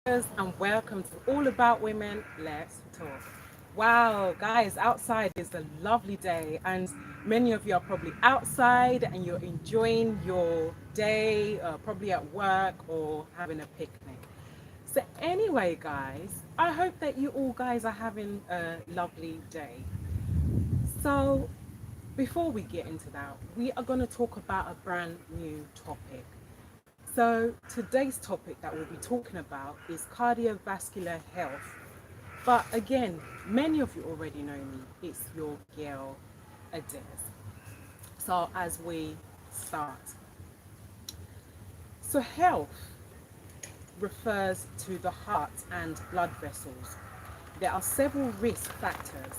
And welcome to All About Women. Let's talk. Wow, guys, outside is a lovely day, and many of you are probably outside and you're enjoying your day, probably at work or having a picnic. So, anyway, guys, I hope that you all guys are having a lovely day. So, before we get into that, we are going to talk about a brand new topic. So, today's topic that we'll be talking about is cardiovascular health. But again, many of you already know me. It's your girl, Ades. So, as we start, so health refers to the heart and blood vessels. There are several risk factors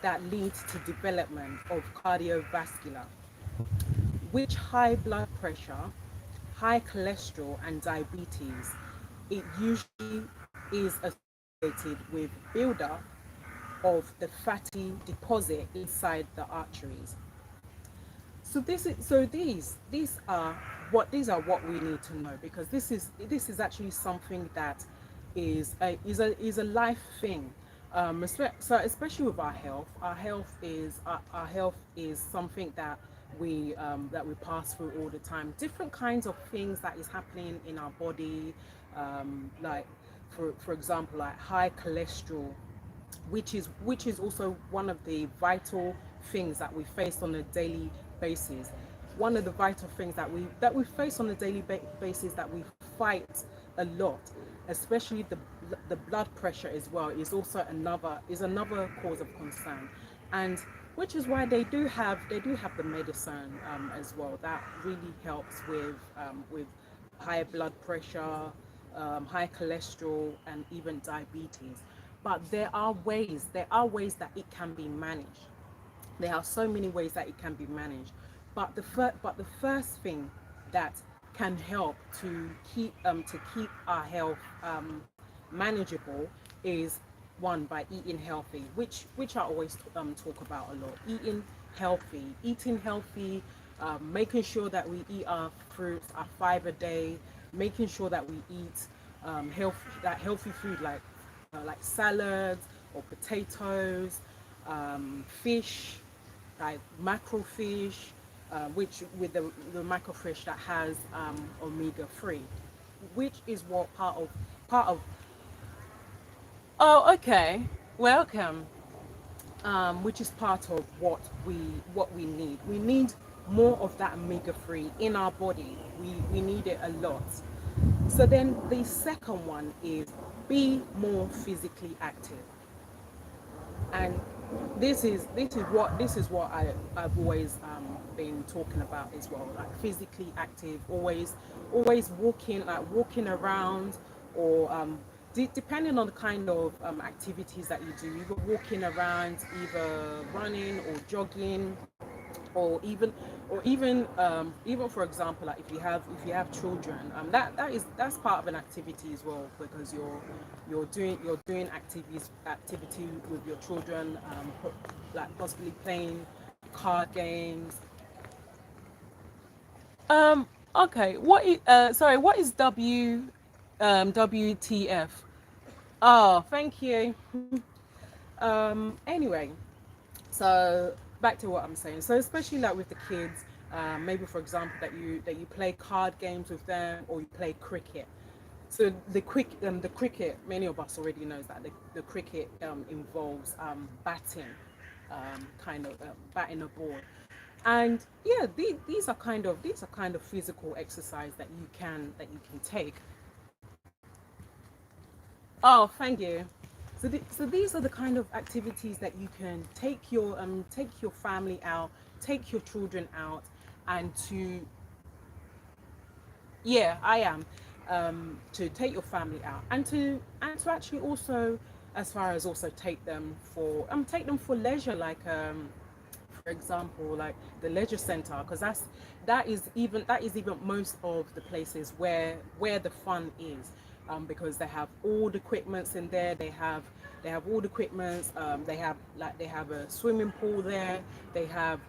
that lead to development of cardiovascular, which high blood pressure, high cholesterol, and diabetes. It usually is associated with buildup of the fatty deposit inside the arteries. So these are what we need to know, because this is actually something that is a life thing. So especially with our health is something that we pass through all the time. Different kinds of things that is happening in our body, like for example, like high cholesterol, which is also one of the vital things that we face on a daily basis. One of the vital things that we face on a daily basis, that we fight a lot, especially the blood pressure as well, is another cause of concern. And which is why they do have the medicine, as well, that really helps with high blood pressure, high cholesterol, and even diabetes. But there are ways that it can be managed. There are so many ways that it can be managed. But the first thing that can help to keep our health manageable is, one, by eating healthy, which I always talk about a lot. Eating healthy, making sure that we eat our fruits, our 5 a day, making sure that we eat healthy food, like salads or potatoes, fish, like mackerel fish, which with the mackerel fish that has omega 3, which is what part of. Oh, okay, welcome. Which is part of what we need. We need more of that omega 3 in our body. We need it a lot. So then the second one is, be more physically active. And this is what I've always been talking about as well, like physically active, always walking around, or depending on the kind of activities that you do, either walking around, either running or jogging, or even for example, like if you have children, that's part of an activity as well, because you're doing activity with your children, like possibly playing card games. Okay, what is WTF? Oh, thank you. Anyway, so back to what I'm saying. So especially like with the kids, maybe for example that you play card games with them, or you play cricket. So the cricket, many of us already knows that the cricket involves batting, kind of batting a ball. And yeah, these are kind of physical exercise that you can take. Oh, thank you. So these are the kind of activities that you can take your family out, take your children out, and to yeah, I am, to take your family out, and to actually also, as far as also take them for leisure, like for example, like the leisure center, because that is even most of the places where the fun is, because they have all the equipments in there. They have all the equipments. They have a swimming pool there. They have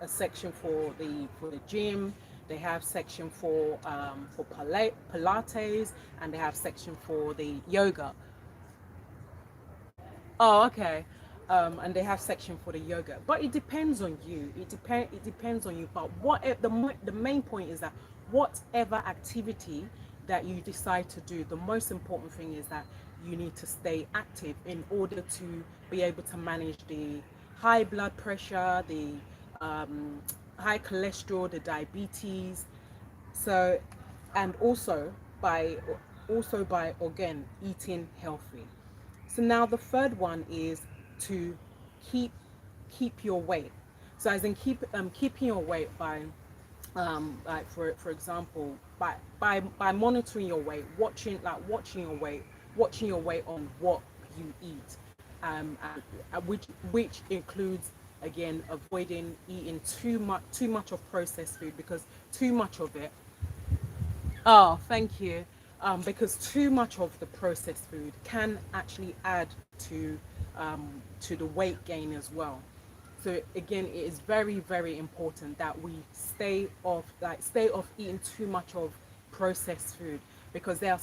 a section for the gym. They have section for Pilates, and they have section for the yoga. Oh, okay. And they have section for the yoga, but it depends on you. It depends on you. But the main point is that whatever activity that you decide to do, the most important thing is that you need to stay active in order to be able to manage the high blood pressure, the um, high cholesterol, the diabetes. So, and by by again eating healthy. So now the third one is to keep keep your weight. So as in keeping your weight by like for example by monitoring your weight, watching your weight on what you eat, which includes again avoiding eating too much of processed food, because too much of it. Oh, thank you. Because too much of the processed food can actually add to the weight gain as well. So again, it is very, very important that we stay off eating too much of processed food, because there are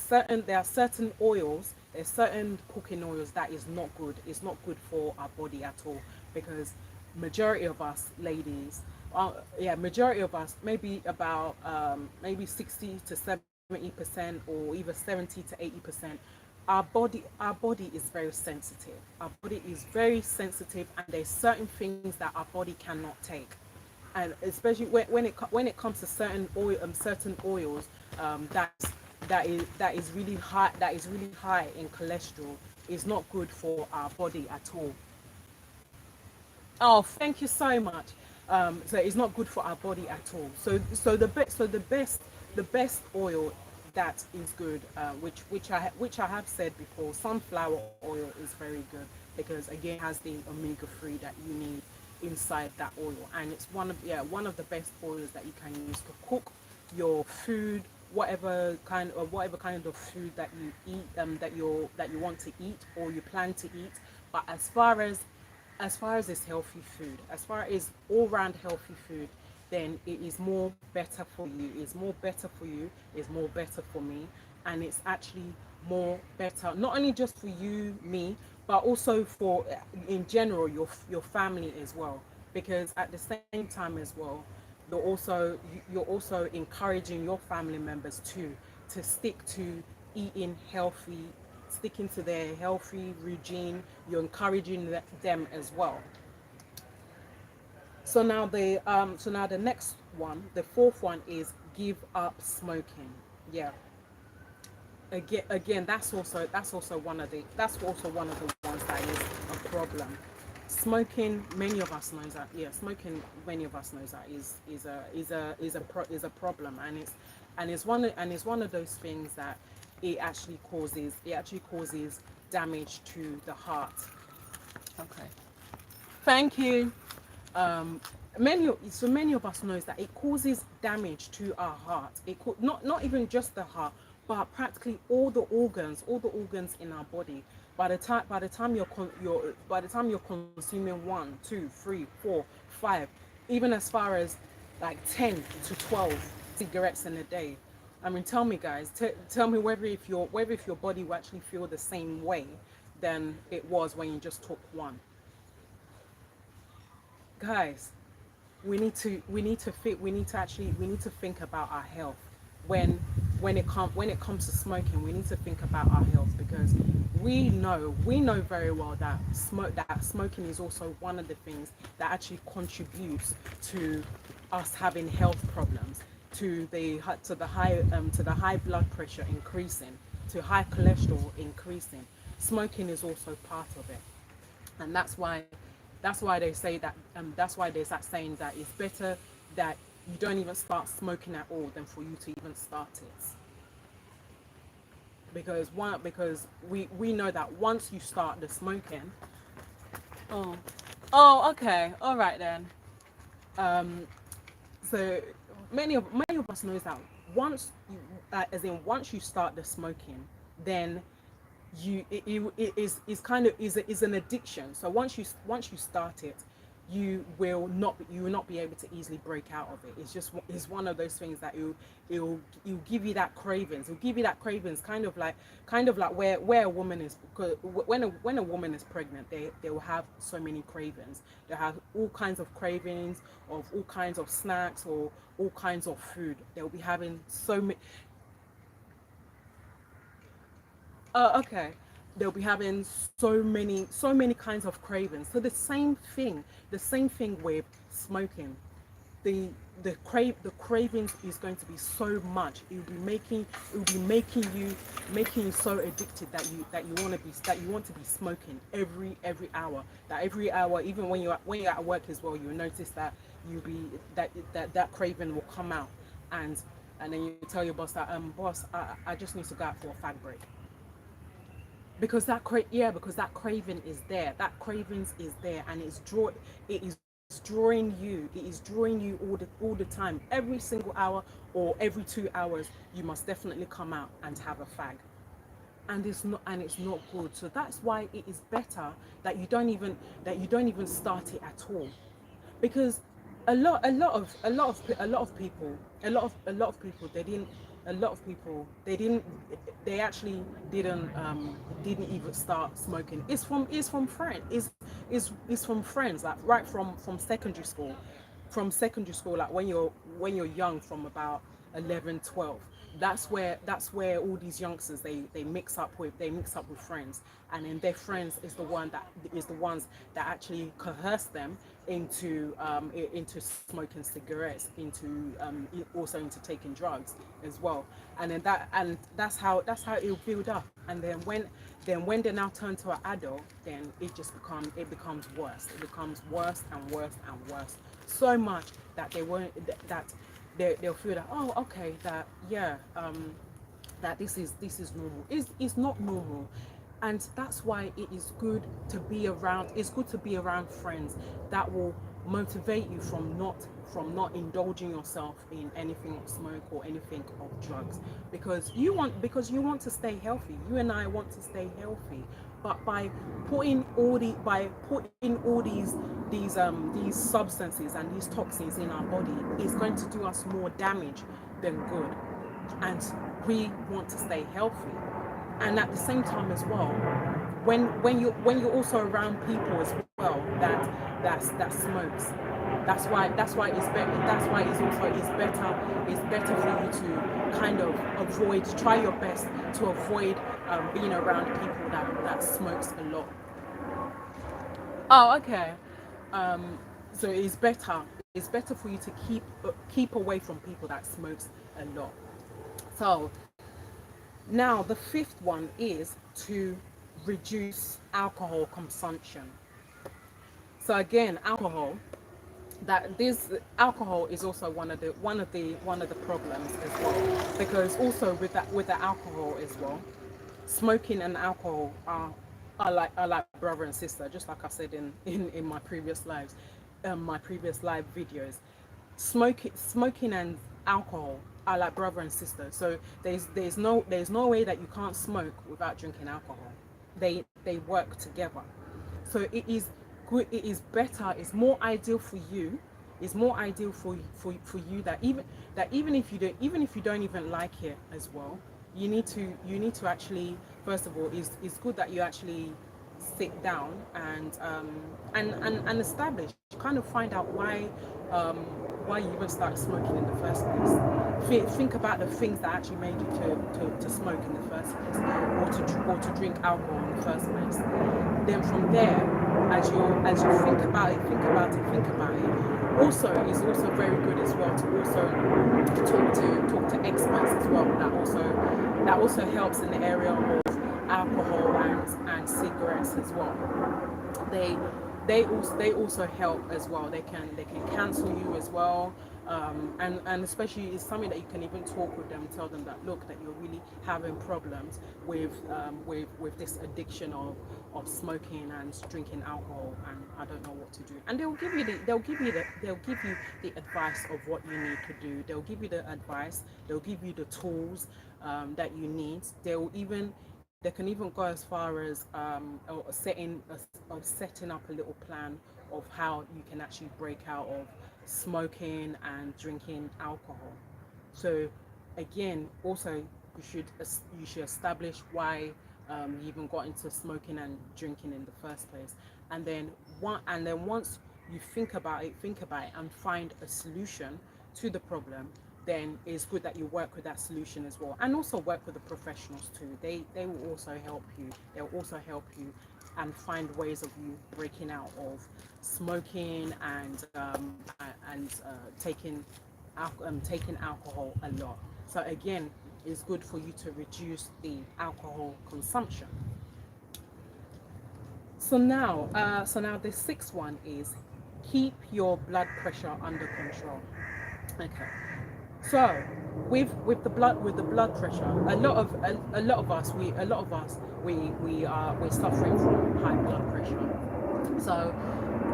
certain oils, there's certain cooking oils that is not good. It's not good for our body at all, because majority of us ladies, yeah, majority of us, maybe about maybe 60 to 70%, or even 70 to 80%, our body is very sensitive. Our body is very sensitive, and there's certain things that our body cannot take. And especially when it comes to certain oils, that is really high in cholesterol, is not good for our body at all. Oh, thank you so much. So it's not good for our body at all. The best oil that is good, which I have said before, sunflower oil is very good, because again it has the omega 3 that you need inside that oil, and it's one of the best oils that you can use to cook your food, whatever kind of food that you eat, that you want to eat or you plan to eat. But as far as this healthy food, as far as all round healthy food, then it is more better for you. It's more better for you. It's more better for me, and it's actually more better not only just for you, me, but also for in general your family as well. Because at the same time as well, you're also encouraging your family members too to stick to eating healthy, sticking to their healthy regime. You're encouraging them as well. So now the next one, the fourth one is give up smoking. Yeah. Again, that's also one of the ones that is a problem. Smoking, many of us knows that. Yeah, smoking, many of us knows that is a problem, and it's one of those things that it actually causes damage to the heart. Okay. Thank you. um many of us knows that it causes damage to our heart. Not even just the heart, but practically all the organs in our body. By the time you're consuming one, two, three, four, five, even as far as like 10 to 12 cigarettes in a day. I mean, tell me, guys, tell me whether if your body will actually feel the same way than it was when you just took one. Guys, we need to think about our health. when when it comes to smoking, we need to think about our health, because we know very well that smoking is also one of the things that actually contributes to us having health problems, to the high blood pressure increasing, to high cholesterol increasing. Smoking is also part of it, and that's why they say that, that's why there's that saying that it's better that you don't even start smoking at all than for you to even start it. Because we know that once you start the smoking. Oh, okay, all right then. um so many of us knows that once you start the smoking, then it is kind of is an addiction. So once you start it, you will not be able to easily break out of it. It's one of those things that it'll give you that cravings. It'll give you that cravings, kind of like where a woman is, because when a woman is pregnant, they will have so many cravings. They have all kinds of cravings of all kinds of snacks or all kinds of food. They'll be having so many. Okay, they'll be having so many kinds of cravings. So the same thing with smoking. the the cravings is going to be so much. It will be making you so addicted that you want to be smoking every hour. That every hour, even when you're at work as well, you'll notice that you'll be that craving will come out, and then you tell your boss that boss, I just need to go out for a fag break, because because that craving is there. That cravings is there, and it is drawing you all the time. Every single hour or every 2 hours, you must definitely come out and have a fag, and it's not good. So that's why it is better that you don't even start it at all, because a lot of people they actually didn't even start smoking. It's from friends. It's from friends, like right from secondary school. From secondary school, like when you're young, from about 11, 12. That's where all these youngsters, they mix up with friends, and then their friends is the ones that actually coerce them into smoking cigarettes, into also into taking drugs as well. And that's how it'll build up. And then when they now turn to an adult, then it becomes worse. It becomes worse and worse and worse, so much that they'll feel that, oh, okay, that, yeah, that this is normal. It's not normal. And that's why it is good to be around. It's good to be around friends that will motivate you from not indulging yourself in anything of smoke or anything of drugs, because you want to stay healthy. You and I want to stay healthy, but by putting all these substances and these toxins in our body, is going to do us more damage than good. And we want to stay healthy. And at the same time as well, when you're also around people as well that smokes, that's why it's better for you to kind of try your best to avoid being around people that smokes a lot. Oh, okay. So it's better for you to keep away from people that smokes a lot. So now the fifth one is to reduce alcohol consumption. So again, alcohol is also one of the problems as well, because also with the alcohol as well, smoking and alcohol are like brother and sister, just like I said in my previous lives, my previous live videos. Smoking and alcohol are like brother and sister. So there's no way that you can't smoke without drinking alcohol. They work together. So it is good. It is better. It's more ideal for you. It's more ideal for you that even if you don't even like it as well, you need to actually, first of all, it's good that you actually sit down and establish, kind of find out um, why you even started smoking in the first place. Think about the things that actually made you to smoke in the first place, or to drink alcohol in the first place. Then from there, as you think about it. Also, it's also very good as well to also talk to experts as well. That also helps in the area of alcohol and cigarettes as well. They they also help as well. They can cancel you as well, and especially it's something that you can even talk with them, tell them that, look, that you're really having problems with this addiction of smoking and drinking alcohol, and I don't know what to do. And they'll give you the advice of what you need to do. They'll give you the advice. They'll give you the tools that you need. They'll even they can even go as far as setting up a little plan of how you can actually break out of smoking and drinking alcohol. So again, also you should establish why you even got into smoking and drinking in the first place, and then once you think about it and find a solution to the problem, then it's good that you work with that solution as well, and also work with the professionals too. They will also help you. They'll also help you and find ways of you breaking out of smoking and taking alcohol a lot. So again, it's good for you to reduce the alcohol consumption. So now the sixth one is keep your blood pressure under control. Okay. So with the blood pressure, a lot of us we're suffering from high blood pressure. So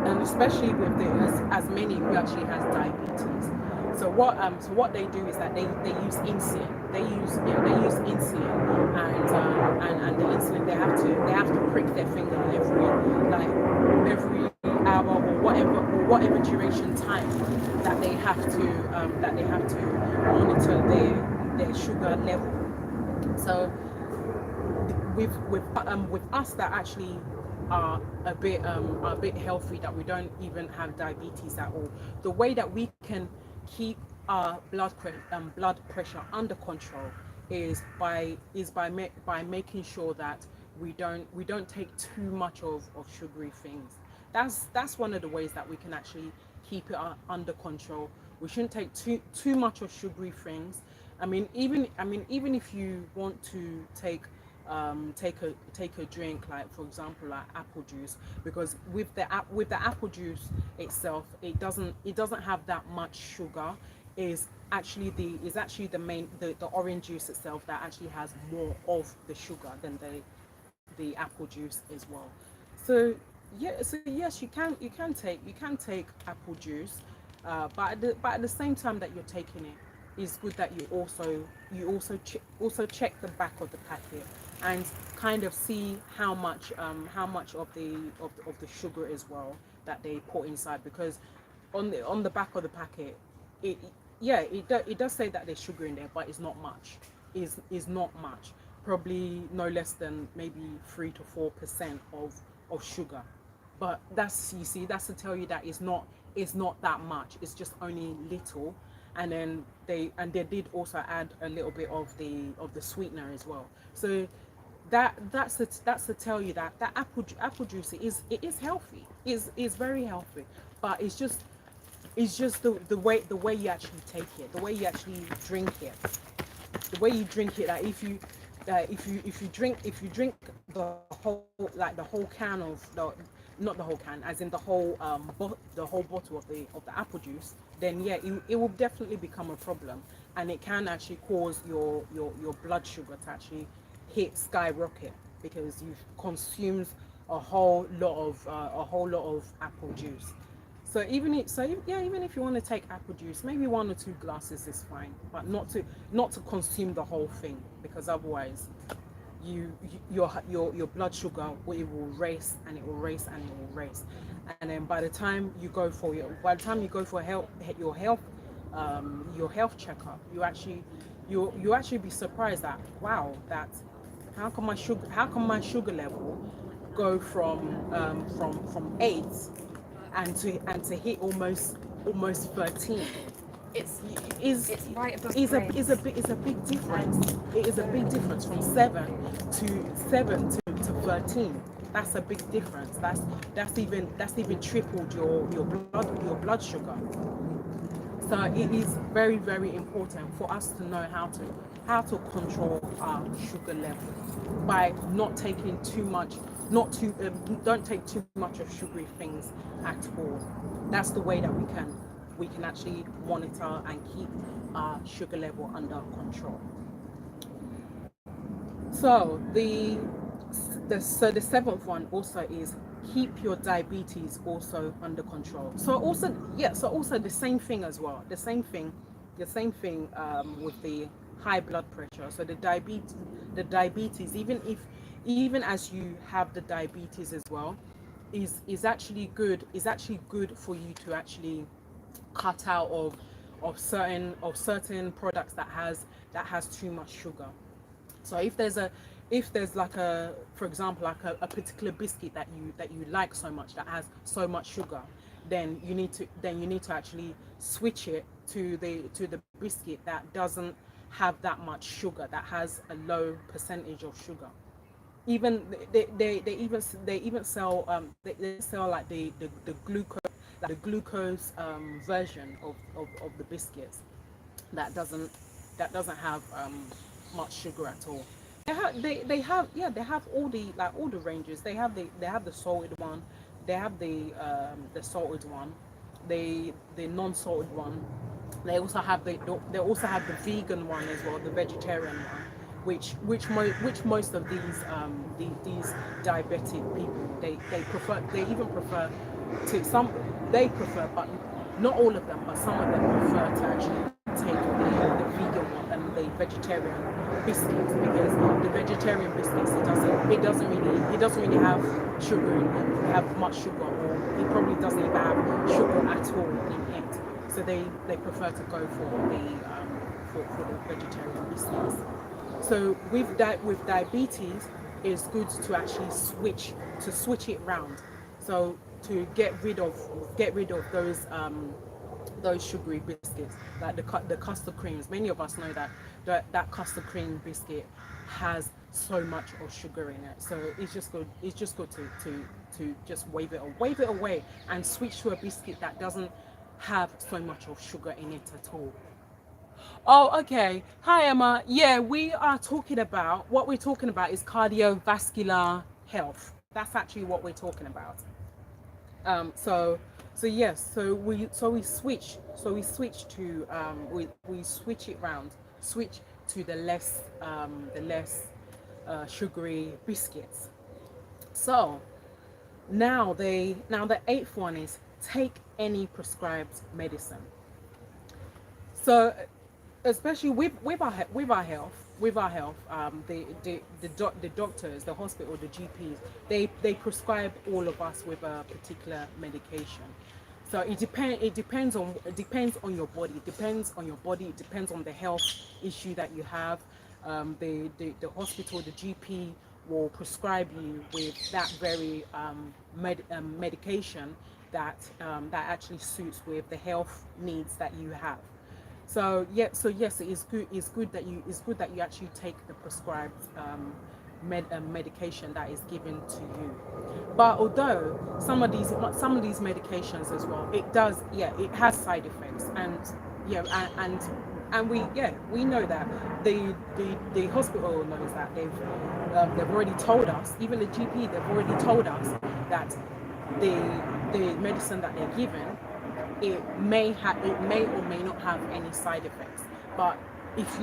and especially with as many who actually has diabetes. So what they do is that they use insulin. They use insulin, and the insulin they have to prick their finger every hour or whatever duration time that they have to monitor their sugar level. So with us that actually are a bit healthy, that we don't even have diabetes at all, the way that we can keep our blood pressure under control is by making sure that we don't take too much of sugary things. That's one of the ways that we can actually keep it under control. We shouldn't take too much of sugary things. Even if you want to take a drink, like for example like apple juice, because with the apple juice itself, it doesn't have that much sugar. The orange juice itself that actually has more of the sugar than the apple juice as well. So yes, you can take apple juice, but at the same time that you're taking it, it's good that you also check the back of the packet and kind of see how much of the sugar as well that they put inside, because on the back of the packet, it yeah, it does say that there's sugar in there, but it's not much. Is not much. Probably no less than maybe 3 to 4% of sugar. But that's to tell you that it's not that much. It's just only little. And then they did also add a little bit of the sweetener as well. So that's to tell you that apple juice is healthy. Is very healthy. But it's just the way you actually take it, the way you actually drink it, the way you drink it. Like if you drink the whole can of the not the whole can, as in the whole bottle of the apple juice, then yeah, it will definitely become a problem, and it can actually cause your blood sugar to actually hit skyrocket, because you've consumed a whole lot of apple juice. Even if you want to take apple juice, maybe 1 or 2 glasses is fine, but not to consume the whole thing, because otherwise your blood sugar will race, and it will race, and it will race. And then by the time you go for your health checkup, you actually be surprised that, wow, that how come my sugar level go from 8 and to hit almost 13. It's is it's right above is a brain. big difference. It is a big difference from 7 to 13. That's a big difference. That's even tripled your blood sugar. So it is very, very important for us to know how to control our sugar level by not taking too much. Don't take too much of sugary things at all. That's the way that we can actually monitor and keep our sugar level under control. So the seventh one also is keep your diabetes also under control. So also the same thing as well. The same thing with the high blood pressure. So the diabetes, even as you have the diabetes as well, is actually good for you to actually cut out of certain products that has too much sugar. So if there's like a, for example, like a particular biscuit that you like so much that has so much sugar, then you need to actually switch it to the biscuit that doesn't have that much sugar, that has a low percentage of sugar. Even they even sell they sell like the glucose version of the biscuits that doesn't have much sugar at all. They have, yeah, they have all the, like all the ranges. They have the salted one, they have the salted one, the non-salted one. They also have the vegan one as well, the vegetarian one, which most of these diabetic people, they prefer, they even prefer to some, they prefer, but not all of them, but some of them prefer to actually take the vegan one and the vegetarian biscuits, because the vegetarian biscuits, it doesn't really have sugar in it, have much sugar, or it probably doesn't even have sugar at all in it. So they prefer to go for the vegetarian biscuits. So with diabetes, it's good to actually switch it round. So to get rid of those sugary biscuits, like the custard creams. Many of us know that custard cream biscuit has so much of sugar in it. So it's just good to just wave it away and switch to a biscuit that doesn't have so much of sugar in it at all. Oh, okay. Hi, Emma. Yeah, what we're talking about is cardiovascular health. That's actually what we're talking about. So yes, we switch to we switch it round, switch to the less sugary biscuits. So now the eighth one is take any prescribed medicine. So especially with our health, the doctors, the hospital, the GPs, they prescribe all of us with a particular medication. So it depends on your body. It depends on your body. It depends on the health issue that you have. The hospital, the GP will prescribe you with that very medication that actually suits with the health needs that you have. So yeah, so yes, it is good. It's good that you actually take the prescribed medication that is given to you. But although some of these medications as well, it has side effects, and yeah, and we know that the hospital knows that they've already told us, even the GP, they've already told us that the medicine that they're given, it may or may not have any side effects. But if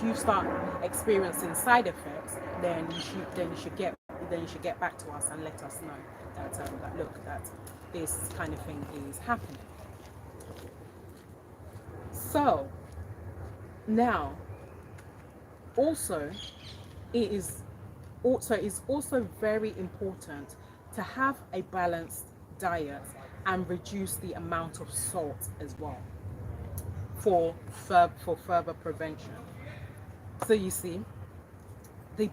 you start experiencing side effects, then you should get back to us and let us know that look, that this kind of thing is happening. So now also it's also very important to have a balanced diet and reduce the amount of salt as well for further prevention. So you see, the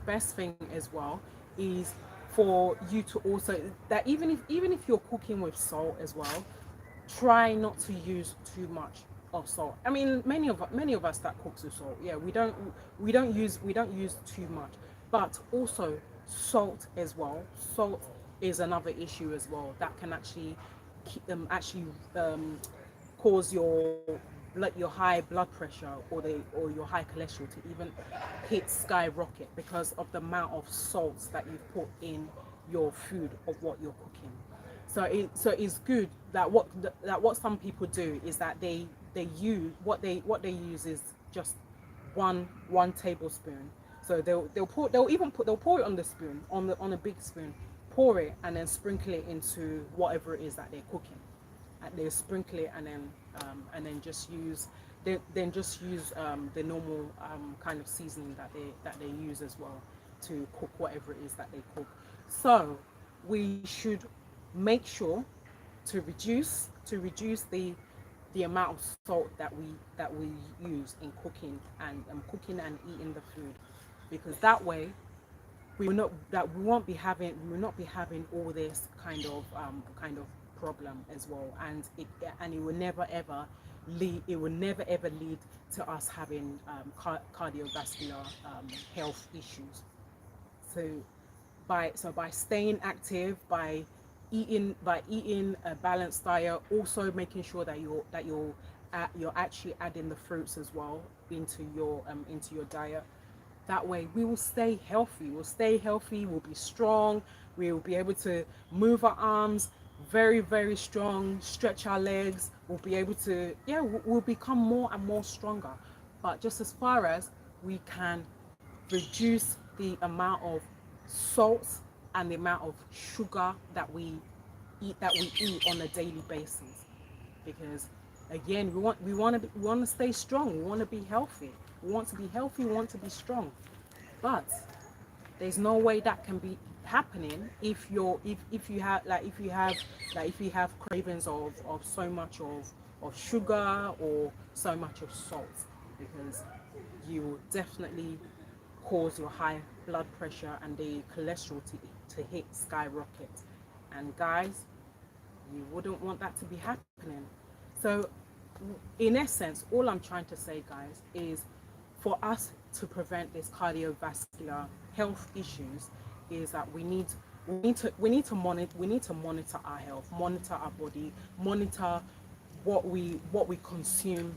best thing as well is for you to also, that even if you're cooking with salt as well, try not to use too much of salt. I mean, many of us that cooks with salt, yeah, we don't use too much, but also salt as well. Salt is another issue as well that can actually cause your high blood pressure or your high cholesterol to even hit skyrocket because of the amount of salts that you've put in your food of what you're cooking. So it's good that what some people do is that they use what they use is just one tablespoon. So they'll pour it on the spoon, on a big spoon, pour it and then sprinkle it into whatever it is that they're cooking. And they sprinkle it and then just use the normal kind of seasoning that they use as well to cook whatever it is that they cook. So we should make sure to reduce the amount of salt that we use in cooking and cooking and eating the food, because that way we will not be having all this kind of problem as well, and it will never ever lead to us having cardiovascular health issues. So by staying active, by eating a balanced diet, also making sure that you're actually adding the fruits as well into your diet. That way we will stay healthy. We'll stay healthy, we'll be strong, we'll be able to move our arms very, very strong, stretch our legs, we'll be able to, yeah, we'll become more and more stronger. But just as far as we can reduce the amount of salt and the amount of sugar that we eat on a daily basis, because again we want to stay strong, we want to be healthy, we want to be healthy, we want to be strong. But there's no way that can be happening if you have if you have cravings of so much of sugar or so much of salt, because you will definitely cause your high blood pressure and the cholesterol to hit skyrocket. And guys, you wouldn't want that to be happening. So in essence, all I'm trying to say, guys, is for us to prevent this cardiovascular health issues, is that we need to monitor our health, monitor our body, monitor what we consume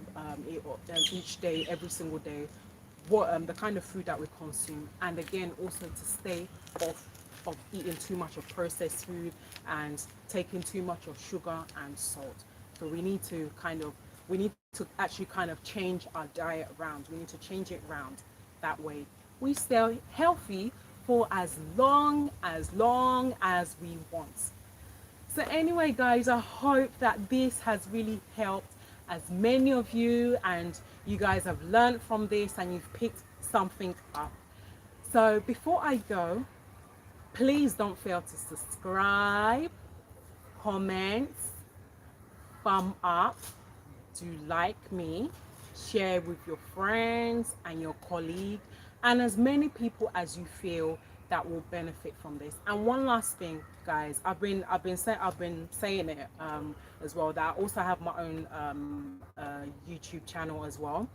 each day, every single day, what the kind of food that we consume, and again also to stay off of eating too much of processed food and taking too much of sugar and salt. So we need to actually kind of change our diet around. We need to change it around. That way we stay healthy for as long as we want. So anyway, guys, I hope that this has really helped as many of you, and you guys have learned from this and you've picked something up. So before I go, please don't fail to subscribe, comment, thumb up, do like me, share with your friends and your colleague, and as many people as you feel that will benefit from this. And one last thing, guys, I've been saying it as well, that I also have my own YouTube channel as well.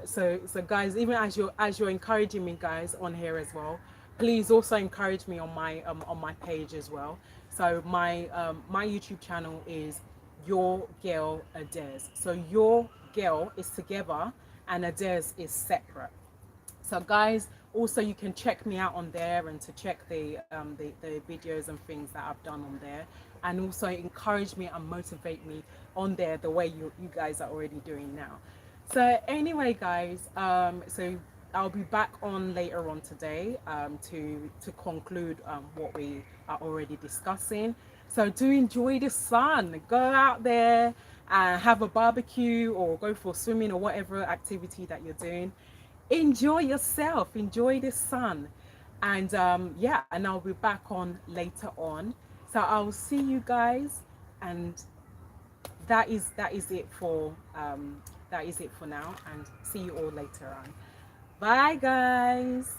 So guys, even as you're encouraging me, guys, on here as well, please also encourage me on my page as well. So my YouTube channel is Your Girl Ades. So Your Girl is together and Ades is separate. So guys, also you can check me out on there and to check the videos and things that I've done on there, and also encourage me and motivate me on there the way you guys are already doing now. So anyway, guys, so I'll be back on later on today to conclude what we are already discussing. So do enjoy the sun. Go out there and have a barbecue or go for swimming or whatever activity that you're doing. Enjoy yourself, enjoy the sun, and yeah, and I'll be back on later on. So I'll see you guys, and that is it for now, and see you all later on. Bye, guys.